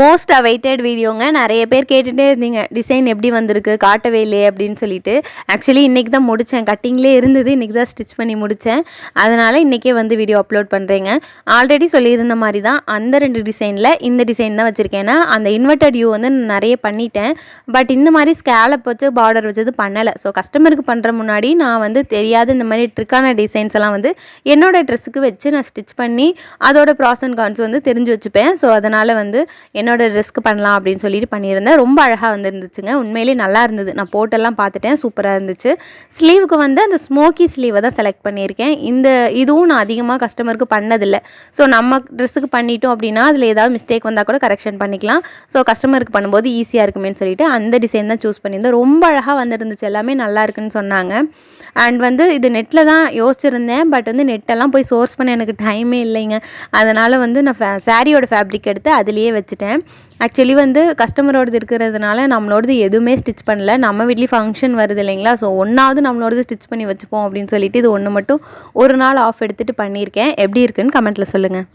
Most awaited வீடியோங்க. நிறைய பேர் கேட்டுகிட்டே இருந்தீங்க, டிசைன் எப்படி வந்திருக்கு காட்டவே இல்லையே அப்படின்னு சொல்லிட்டு. ஆக்சுவலி இன்றைக்கி தான் முடித்தேன், கட்டிங்லேயே இருந்தது, இன்றைக்கி தான் ஸ்டிச் பண்ணி முடித்தேன். அதனால் இன்றைக்கே வந்து வீடியோ அப்லோட் பண்ணுறேங்க. ஆல்ரெடி சொல்லியிருந்த மாதிரி தான் அந்த 2 டிசைனில் இந்த டிசைன் தான் வச்சுருக்கேன். ஏன்னா அந்த இன்வெர்டட் யூ வந்து நிறைய பண்ணிட்டேன். பட் இந்த மாதிரி ஸ்கேலப் வச்சு பார்டர் வச்சது பண்ணலை. ஸோ கஸ்டமருக்கு பண்ணுற முன்னாடி நான் வந்து தெரியாத இந்த மாதிரி ட்ரிக்கான டிசைன்ஸ் எல்லாம் வந்து என்னோட ட்ரெஸ்ஸுக்கு வச்சு நான் ஸ்டிச் பண்ணி அதோட ப்ராஸ் அண்ட் கான்ஸ் வந்து தெரிஞ்சு வச்சுப்பேன். ஸோ அதனால் வந்து என்னோட ட்ரெஸ்க்கு பண்ணலாம் அப்படின்னு சொல்லிட்டு பண்ணியிருந்தேன். ரொம்ப அழகாக வந்துருந்துச்சுங்க. உண்மையிலேயே நல்லா இருந்தது. நான் போட்டெல்லாம் பார்த்துட்டேன், சூப்பராக இருந்துச்சு. ஸ்லீவுக்கு வந்து அந்த ஸ்மோக்கி ஸ்லீவை தான் செலக்ட் பண்ணியிருக்கேன். இதுவும் நான் அதிகமாக கஸ்டமருக்கு பண்ணதில்லை. ஸோ நம்ம ட்ரெஸ்ஸுக்கு பண்ணிட்டோம் அப்படின்னா அதில் ஏதாவது மிஸ்டேக் வந்தால் கூட கரெக்ஷன் பண்ணிக்கலாம். ஸோ கஸ்டமருக்கு பண்ணும்போது ஈஸியாக இருக்குமேன்னு சொல்லிட்டு அந்த டிசைன் தான் சூஸ் பண்ணியிருந்தேன். ரொம்ப அழகாக வந்துருந்துச்சு, எல்லாமே நல்லா இருக்குன்னு சொன்னாங்க. அண்ட் வந்து இது நெட்டில் தான் யோசிச்சிருந்தேன். பட் வந்து நெட்டெல்லாம் போய் சோர்ஸ் பண்ண எனக்கு டைமே இல்லைங்க. அதனால் வந்து நான் சாரியோட ஃபேப்ரிக் எடுத்து அதிலேயே வச்சுட்டேன். ஆக்சுவலி வந்து கஸ்டமரோடது இருக்கிறதுனால நம்மளோடது எதுவுமே ஸ்டிச் பண்ணல. நம்ம வீட்லேயும் ஃபங்க்ஷன் வருது இல்லைங்களா, ஸோ ஒன்றாவது நம்மளோடது ஸ்டிச் பண்ணி வச்சுப்போம் அப்படின்னு சொல்லிட்டு இது ஒன்று மட்டும் ஒரு நாள் ஆஃப் எடுத்துகிட்டு பண்ணியிருக்கேன். எப்படி இருக்குன்னு கமெண்ட்டில் சொல்லுங்கள்.